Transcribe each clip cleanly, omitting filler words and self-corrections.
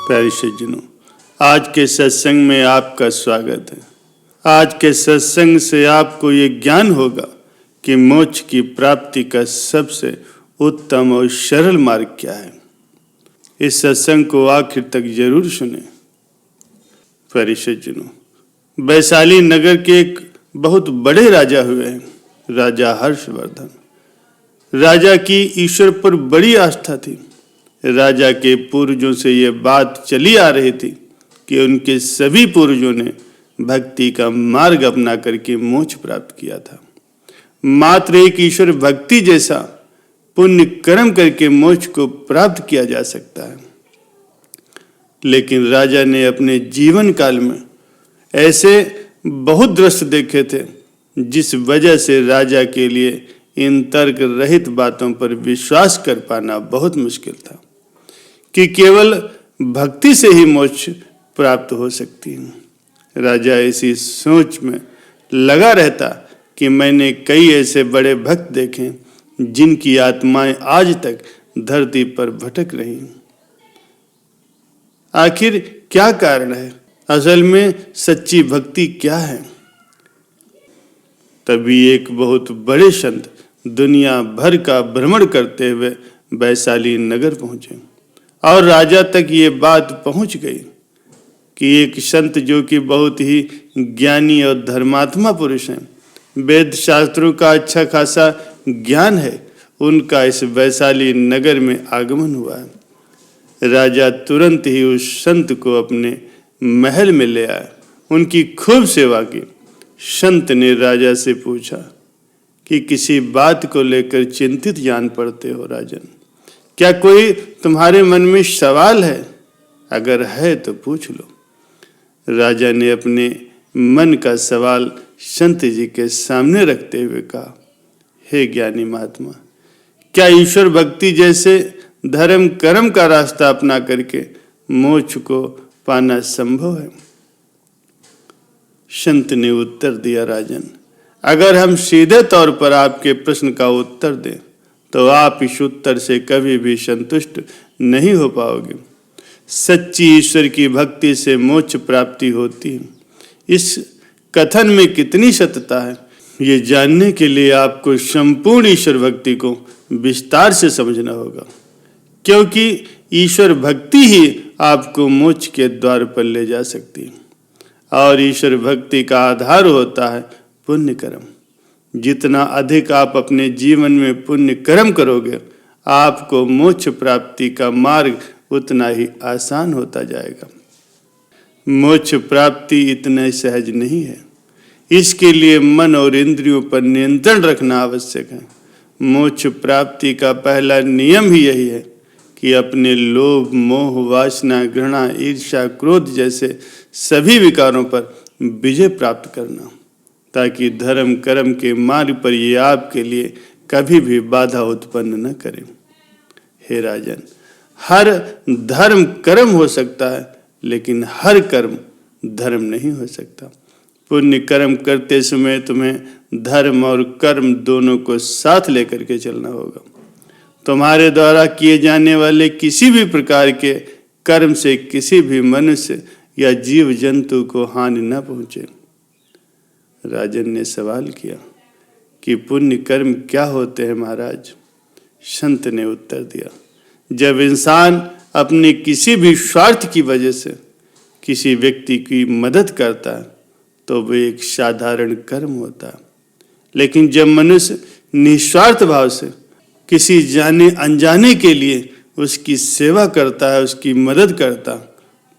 प्यारे सज्जनों, आज के सत्संग में आपका स्वागत है। आज के सत्संग से आपको ये ज्ञान होगा कि मोक्ष की प्राप्ति का सबसे उत्तम और सरल मार्ग क्या है। इस सत्संग को आखिर तक जरूर सुने। प्यारे सज्जनों, वैशाली नगर के एक बहुत बड़े राजा हुए हैं, राजा हर्षवर्धन। राजा की ईश्वर पर बड़ी आस्था थी। राजा के पूर्वजों से यह बात चली आ रही थी कि उनके सभी पूर्वजों ने भक्ति का मार्ग अपना करके मोक्ष प्राप्त किया था। मात्र एक ईश्वर भक्ति जैसा पुण्य कर्म करके मोक्ष को प्राप्त किया जा सकता है। लेकिन राजा ने अपने जीवन काल में ऐसे बहुत दृश्य देखे थे जिस वजह से राजा के लिए इन तर्क रहित बातों पर विश्वास कर पाना बहुत मुश्किल था कि केवल भक्ति से ही मोक्ष प्राप्त हो सकती है। राजा इसी सोच में लगा रहता कि मैंने कई ऐसे बड़े भक्त देखे जिनकी आत्माएं आज तक धरती पर भटक रही। आखिर क्या कारण है? असल में सच्ची भक्ति क्या है? तभी एक बहुत बड़े संत दुनिया भर का भ्रमण करते हुए वैशाली नगर पहुंचे और राजा तक ये बात पहुंच गई कि एक संत जो कि बहुत ही ज्ञानी और धर्मात्मा पुरुष हैं, वेद शास्त्रों का अच्छा खासा ज्ञान है, उनका इस वैशाली नगर में आगमन हुआ है। राजा तुरंत ही उस संत को अपने महल में ले आया, उनकी खूब सेवा की। संत ने राजा से पूछा कि किसी बात को लेकर चिंतित जान पड़ते हो राजन? क्या कोई तुम्हारे मन में सवाल है? अगर है तो पूछ लो। राजा ने अपने मन का सवाल संत जी के सामने रखते हुए कहा, हे ज्ञानी महात्मा, क्या ईश्वर भक्ति जैसे धर्म कर्म का रास्ता अपना करके मोक्ष को पाना संभव है? संत ने उत्तर दिया, राजन, अगर हम सीधे तौर पर आपके प्रश्न का उत्तर दें तो आप इस उत्तर से कभी भी संतुष्ट नहीं हो पाओगे। सच्ची ईश्वर की भक्ति से मोक्ष प्राप्ति होती है। इस कथन में कितनी सत्यता है, ये जानने के लिए आपको संपूर्ण ईश्वर भक्ति को विस्तार से समझना होगा, क्योंकि ईश्वर भक्ति ही आपको मोक्ष के द्वार पर ले जा सकती है। और ईश्वर भक्ति का आधार होता है पुण्य कर्म। जितना अधिक आप अपने जीवन में पुण्य कर्म करोगे, आपको मोक्ष प्राप्ति का मार्ग उतना ही आसान होता जाएगा। मोक्ष प्राप्ति इतना सहज नहीं है। इसके लिए मन और इंद्रियों पर नियंत्रण रखना आवश्यक है। मोक्ष प्राप्ति का पहला नियम ही यही है कि अपने लोभ, मोह, वासना, घृणा, ईर्ष्या, क्रोध जैसे सभी विकारों पर विजय प्राप्त करना, ताकि धर्म कर्म के मार्ग पर ये आपके लिए कभी भी बाधा उत्पन्न न करें। हे राजन, हर धर्म कर्म हो सकता है, लेकिन हर कर्म धर्म नहीं हो सकता। पुण्य कर्म करते समय तुम्हें धर्म और कर्म दोनों को साथ लेकर के चलना होगा। तुम्हारे द्वारा किए जाने वाले किसी भी प्रकार के कर्म से किसी भी मनुष्य या जीव जंतु को हानि न पहुंचे। राजन ने सवाल किया कि पुण्य कर्म क्या होते हैं महाराज? संत ने उत्तर दिया, जब इंसान अपने किसी भी स्वार्थ की वजह से किसी व्यक्ति की मदद करता है तो वह एक साधारण कर्म होता है। लेकिन जब मनुष्य निस्वार्थ भाव से किसी जाने अनजाने के लिए उसकी सेवा करता है, उसकी मदद करता,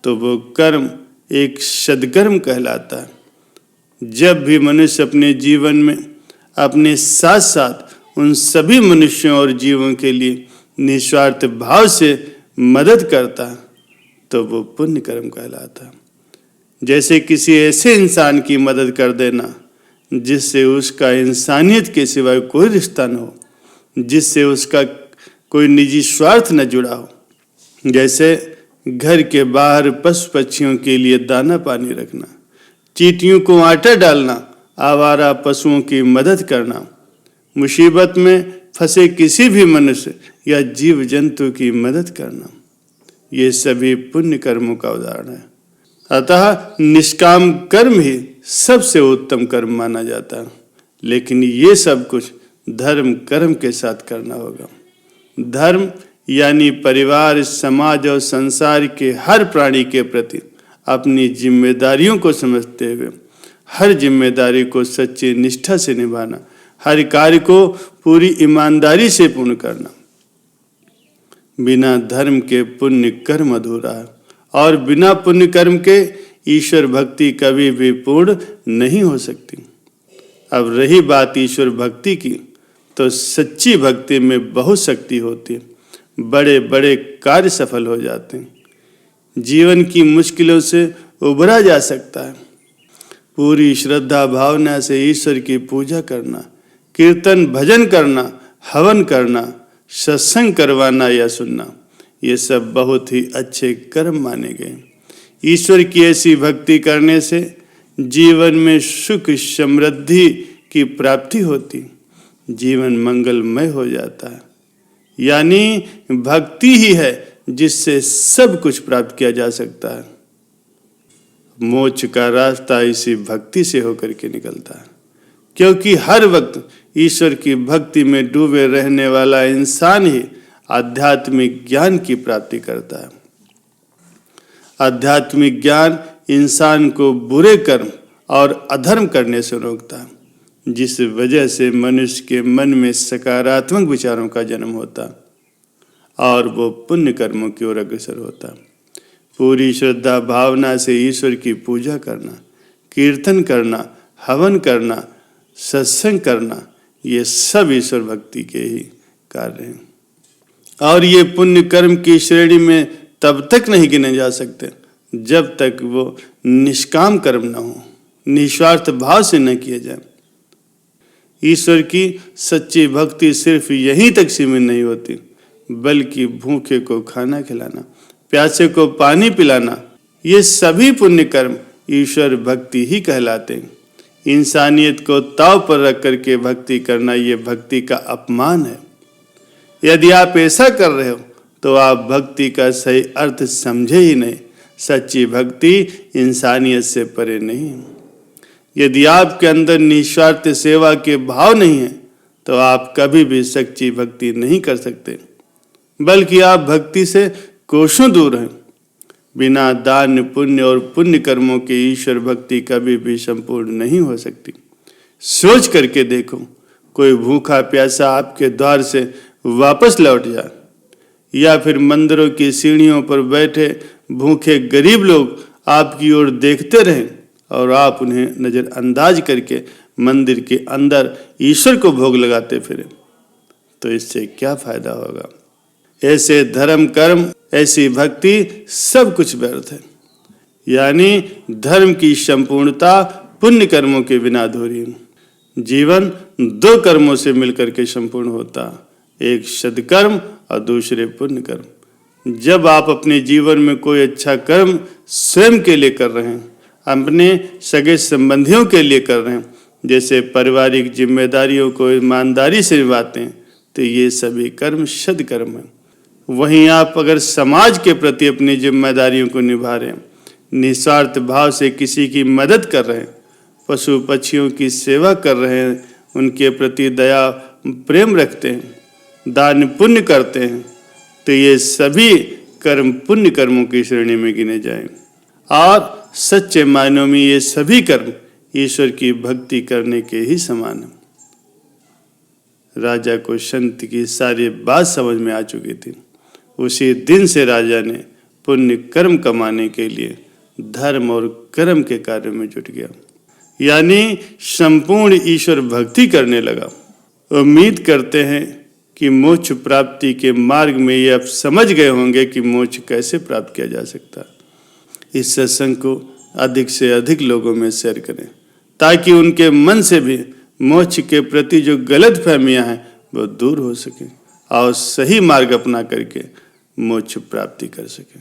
तो वो कर्म एक सद्कर्म कहलाता है। जब भी मनुष्य अपने जीवन में अपने साथ साथ उन सभी मनुष्यों और जीवों के लिए निस्वार्थ भाव से मदद करता है तो वो पुण्य कर्म कहलाता है। जैसे किसी ऐसे इंसान की मदद कर देना जिससे उसका इंसानियत के सिवाय कोई रिश्ता न हो, जिससे उसका कोई निजी स्वार्थ न जुड़ा हो। जैसे घर के बाहर पशु पक्षियों के लिए दाना पानी रखना, चींटियों को आटा डालना, आवारा पशुओं की मदद करना, मुसीबत में फंसे किसी भी मनुष्य या जीव जंतु की मदद करना। ये सभी पुण्य कर्मों का उदाहरण है। अतः निष्काम कर्म ही सबसे उत्तम कर्म माना जाता है, लेकिन ये सब कुछ धर्म कर्म के साथ करना होगा। धर्म यानी परिवार, समाज और संसार के हर प्राणी के प्रति अपनी जिम्मेदारियों को समझते हुए हर जिम्मेदारी को सच्ची निष्ठा से निभाना, हर कार्य को पूरी ईमानदारी से पूर्ण करना। बिना धर्म के पुण्य कर्म अधूरा है और बिना पुण्य कर्म के ईश्वर भक्ति कभी भी पूर्ण नहीं हो सकती। अब रही बात ईश्वर भक्ति की, तो सच्ची भक्ति में बहुत शक्ति होती है, बड़े बड़े कार्य सफल हो जाते हैं, जीवन की मुश्किलों से उबरा जा सकता है। पूरी श्रद्धा भावना से ईश्वर की पूजा करना, कीर्तन भजन करना, हवन करना, सत्संग करवाना या सुनना, ये सब बहुत ही अच्छे कर्म माने गए। ईश्वर की ऐसी भक्ति करने से जीवन में सुख समृद्धि की प्राप्ति होती, जीवन मंगलमय हो जाता है। यानी भक्ति ही है जिससे सब कुछ प्राप्त किया जा सकता है। मोक्ष का रास्ता इसी भक्ति से होकर के निकलता है, क्योंकि हर वक्त ईश्वर की भक्ति में डूबे रहने वाला इंसान ही आध्यात्मिक ज्ञान की प्राप्ति करता है। आध्यात्मिक ज्ञान इंसान को बुरे कर्म और अधर्म करने से रोकता है, जिस वजह से मनुष्य के मन में सकारात्मक विचारों का जन्म होता और वो पुण्य कर्मों की ओर अग्रसर होता। पूरी श्रद्धा भावना से ईश्वर की पूजा करना, कीर्तन करना, हवन करना, सत्संग करना, ये सब ईश्वर भक्ति के ही कार्य हैं। और ये पुण्य कर्म की श्रेणी में तब तक नहीं गिने जा सकते जब तक वो निष्काम कर्म न हो, निस्वार्थ भाव से न किए जाए। ईश्वर की सच्ची भक्ति सिर्फ यहीं तक सीमित नहीं होती, बल्कि भूखे को खाना खिलाना, प्यासे को पानी पिलाना, ये सभी पुण्य कर्म ईश्वर भक्ति ही कहलाते हैं। इंसानियत को ताव पर रख करके भक्ति करना ये भक्ति का अपमान है। यदि आप ऐसा कर रहे हो तो आप भक्ति का सही अर्थ समझे ही नहीं। सच्ची भक्ति इंसानियत से परे नहीं है। यदि आपके अंदर निस्वार्थ सेवा के भाव नहीं है तो आप कभी भी सच्ची भक्ति नहीं कर सकते, बल्कि आप भक्ति से कोसों दूर हैं। बिना दान पुण्य और पुण्य कर्मों के ईश्वर भक्ति कभी भी संपूर्ण नहीं हो सकती। सोच करके देखो, कोई भूखा प्यासा आपके द्वार से वापस लौट जाए, या फिर मंदिरों की सीढ़ियों पर बैठे भूखे गरीब लोग आपकी ओर देखते रहें और आप उन्हें नजरअंदाज करके मंदिर के अंदर ईश्वर को भोग लगाते फिरें, तो इससे क्या फायदा होगा? ऐसे धर्म कर्म, ऐसी भक्ति सब कुछ व्यर्थ है। यानी धर्म की संपूर्णता पुण्य कर्मों के बिना अधूरी है। जीवन दो कर्मों से मिलकर के संपूर्ण होता, एक सद्कर्म और दूसरे पुण्य कर्म। जब आप अपने जीवन में कोई अच्छा कर्म स्वयं के लिए कर रहे हैं, अपने सगे संबंधियों के लिए कर रहे हैं, जैसे पारिवारिक जिम्मेदारियों को ईमानदारी से निभाते हैं, तो ये सभी कर्म सद्कर्म हैं। वहीं आप अगर समाज के प्रति अपनी जिम्मेदारियों को निभा रहे हैं, निस्वार्थ भाव से किसी की मदद कर रहे हैं, पशु पक्षियों की सेवा कर रहे हैं, उनके प्रति दया प्रेम रखते हैं, दान पुण्य करते हैं, तो ये सभी कर्म पुण्य कर्मों की श्रेणी में गिने जाएं। और सच्चे मायनों में ये सभी कर्म ईश्वर की भक्ति करने के ही समान है। राजा को संत की सारी बात समझ में आ चुकी थी। उसी दिन से राजा ने पुण्य कर्म कमाने के लिए धर्म और कर्म के कार्य में जुट गया, यानी संपूर्ण ईश्वर भक्ति करने लगा। उम्मीद करते हैं कि मोक्ष प्राप्ति के मार्ग में ये अब समझ गए होंगे कि मोक्ष कैसे प्राप्त किया जा सकता है। इस सत्संग को अधिक से अधिक लोगों में शेयर करें, ताकि उनके मन से भी मोक्ष के प्रति जो गलत फहमियाँ हैं वो दूर हो सके और सही मार्ग अपना करके मोक्ष प्राप्ति कर सकें।